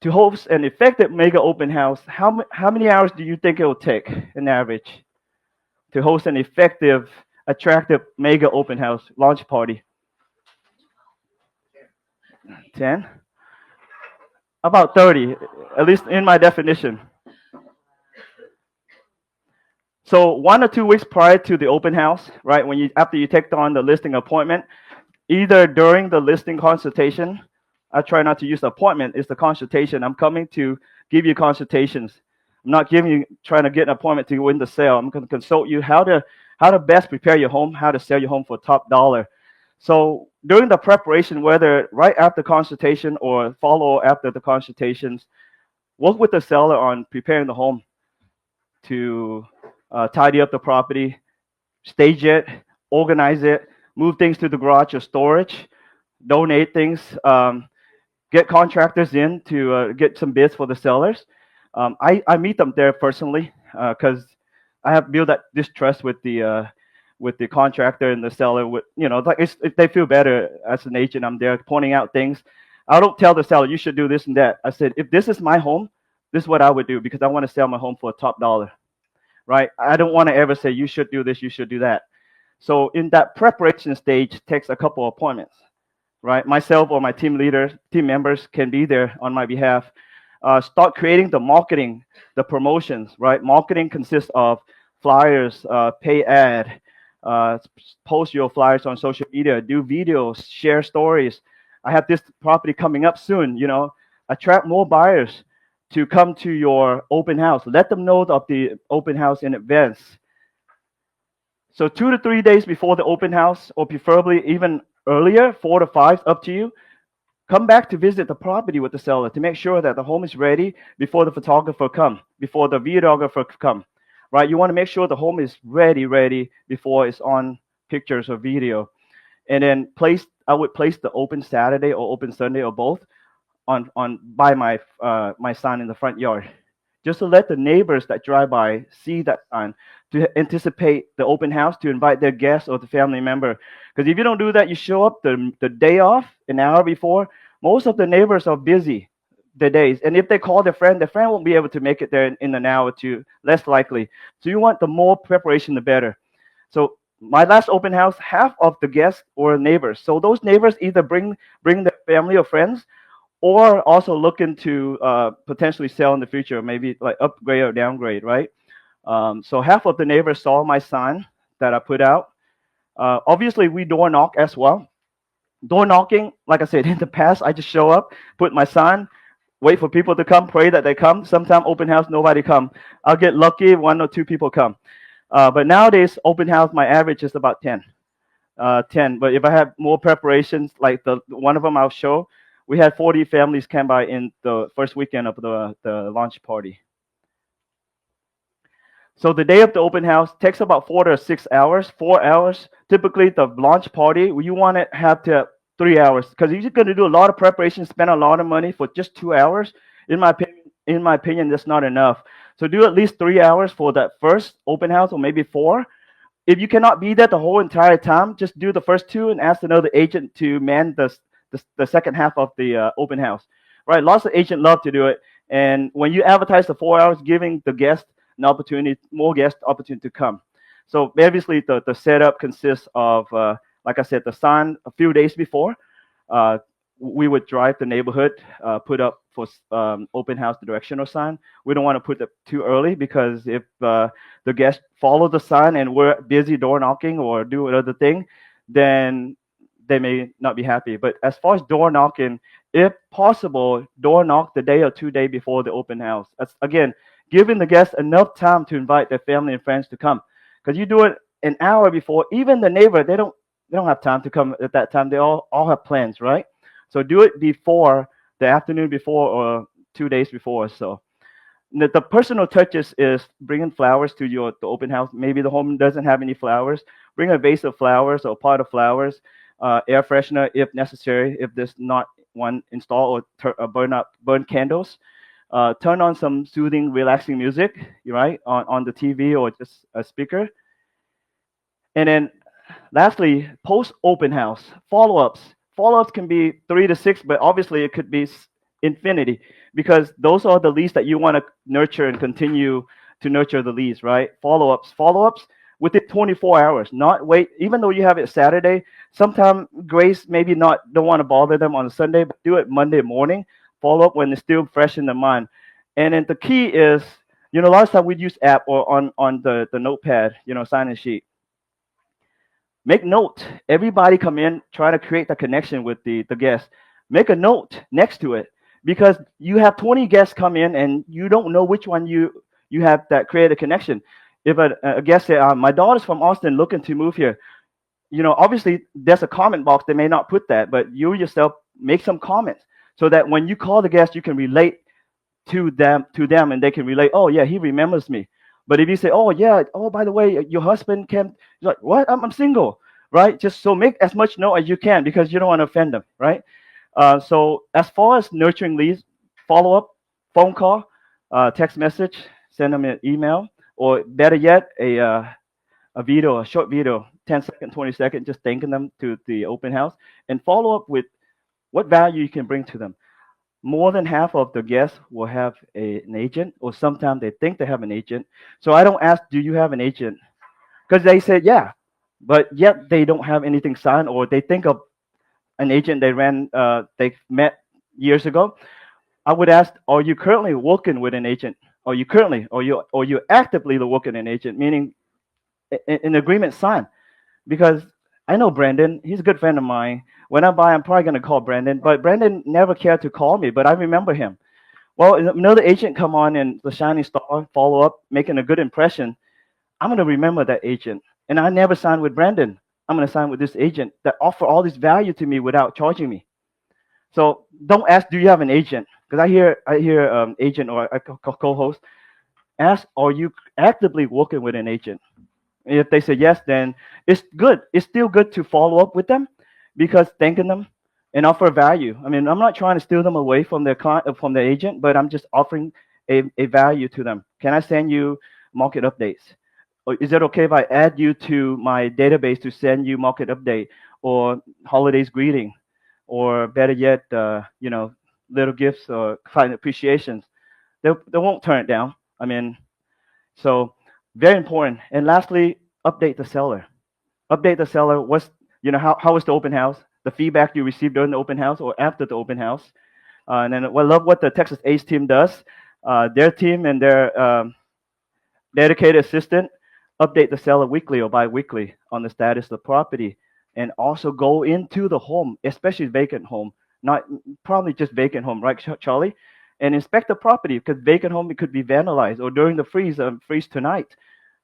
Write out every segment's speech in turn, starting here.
To host an effective mega open house, how many hours do you think it will take, an average, to host an effective, attractive mega open house launch party? 10? About 30, at least in my definition. So 1 or 2 weeks prior to the open house, right, when you after you take on the listing appointment, either during the listing consultation, I try not to use the appointment, it's the consultation. I'm coming to give you consultations. I'm not giving you trying to get an appointment to win the sale. I'm going to consult you how to best prepare your home, how to sell your home for top dollar. So during the preparation, whether right after consultation or follow after the consultations, work with the seller on preparing the home to tidy up the property, stage it, organize it, move things to the garage or storage, donate things, get contractors in to get some bids for the sellers. I meet them there personally because I have built that distrust with the contractor and the seller. With like if they feel better as an agent, I'm there pointing out things. I don't tell the seller you should do this and that. I said if this is my home, this is what I would do because I want to sell my home for a top dollar, right? I don't want to ever say you should do this, you should do that. So in that preparation stage takes a couple of appointments, right? Myself or my team leaders, team members can be there on my behalf. Start creating the marketing, the promotions, right? Marketing consists of flyers, pay ad, post your flyers on social media, do videos, share stories. I have this property coming up soon, attract more buyers to come to your open house. Let them know of the open house in advance. So 2 to 3 days before the open house, or preferably even earlier, 4 to 5, up to you. Come back to visit the property with the seller to make sure that the home is ready before the photographer come, before the videographer come, right? You want to make sure the home is ready before it's on pictures or video. And then I would place the open Saturday or open Sunday or both on by my sign in the front yard, just to let the neighbors that drive by see that sign, to anticipate the open house, to invite their guests or the family member. Because if you don't do that, you show up the day off, an hour before, most of the neighbors are busy the days. And if they call their friend won't be able to make it there in an hour or two, less likely. So you want the more preparation, the better. So my last open house, half of the guests were neighbors. So those neighbors either bring their family or friends, or also looking to potentially sell in the future, maybe like upgrade or downgrade, right? So half of the neighbors saw my sign that I put out. Obviously, we door knock as well. Door knocking, like I said, in the past, I just show up, put my sign, wait for people to come, pray that they come. Sometimes open house, nobody come. I'll get lucky if 1 or 2 people come. But nowadays, open house, my average is about 10. 10. But if I have more preparations, like the one of them I'll show, we had 40 families come by in the first weekend of the launch party. So the day of the open house takes about 4 to 6 hours. 4 hours. Typically, the launch party, you want to have 3 hours because you're going to do a lot of preparation, spend a lot of money for just 2 hours. In my opinion, that's not enough. So do at least 3 hours for that first open house, or maybe 4. If you cannot be there the whole entire time, just do the first 2 and ask another agent to man the second half of the open house. Right? Lots of agents love to do it, and when you advertise the 4 hours, giving the guest an opportunity, more guest opportunity to come. So obviously the setup consists of, like I said, the sign a few days before. We would drive the neighborhood, put up for open house the directional sign. We don't want to put it too early because if the guests follow the sign and we're busy door knocking or do another thing, then they may not be happy. But as far as door knocking, if possible, door knock the day or 2 days before the open house. That's, again, giving the guests enough time to invite their family and friends to come. Because you do it an hour before, even the neighbor, they don't have time to come at that time. They all have plans, right? So do it before, the afternoon before or 2 days before. So the personal touches is bringing flowers to the open house. Maybe the home doesn't have any flowers. Bring a vase of flowers or a pot of flowers, air freshener if necessary, if there's not one installed, or burn candles. Turn on some soothing, relaxing music, right, on the TV or just a speaker. And then lastly, post open house follow-ups. Follow-ups can be 3 to 6, but obviously it could be infinity, because those are the leads that you want to nurture and continue to nurture the leads, right? Follow-ups within 24 hours, not wait. Even though you have it Saturday, sometimes Grace maybe not don't want to bother them on Sunday, but do it Monday morning. Follow up when it's still fresh in the mind. And then the key is, a lot of time we use app or on the notepad, sign-in sheet. Make note. Everybody come in, try to create the connection with the guest. Make a note next to it, because you have 20 guests come in and you don't know which one you have that create a connection. If a guest say, my daughter's from Austin looking to move here, obviously there's a comment box. They may not put that, but you yourself make some comments so that when you call the guest, you can relate to them, and they can relate. Oh yeah, he remembers me. But if you say, oh yeah, oh by the way, your husband came, you're like, what? I'm single, right? Just so make as much note as you can, because you don't want to offend them, right? So as far as nurturing leads, follow up, phone call, text message, send them an email, or better yet, a video, a short video, 10-second, 20-second, just thanking them to the open house, and follow up with what value you can bring to them. More than half of the guests will have an agent, or sometimes they think they have an agent. So I don't ask, do you have an agent? Because they said, yeah, but yet they don't have anything signed, or they think of an agent they met years ago. I would ask, are you currently working with an agent? Are you currently, or you actively working an agent, meaning an agreement signed? Because I know Brandon, he's a good friend of mine. When I buy, I'm probably going to call Brandon, but Brandon never cared to call me, but I remember him. Well, another agent come on and the shining star, follow up, making a good impression. I'm going to remember that agent. And I never signed with Brandon. I'm going to sign with this agent that offer all this value to me without charging me. So don't ask, do you have an agent? Because I hear agent or a co-host ask, are you actively working with an agent? If they say yes, then it's good. It's still good to follow up with them, because thanking them and offer value. I mean, I'm not trying to steal them away from their client, from the agent, but I'm just offering a value to them. Can I send you market updates? Or is it okay if I add you to my database to send you market update or holidays greeting, or better yet, little gifts or client appreciations? They won't turn it down. I mean, so very important. And lastly, update the seller. Update the seller. How was the open house? The feedback you received during the open house or after the open house. And then I love what the Texas Ace team does. Their team and their dedicated assistant update the seller weekly or bi-weekly on the status of the property, and also go into the home, especially vacant home, not probably just vacant home, right, Charlie? And inspect the property, because vacant home, it could be vandalized, or during the freeze tonight.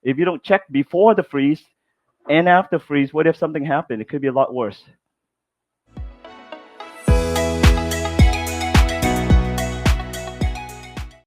If you don't check before the freeze and after freeze, what if something happened? It could be a lot worse.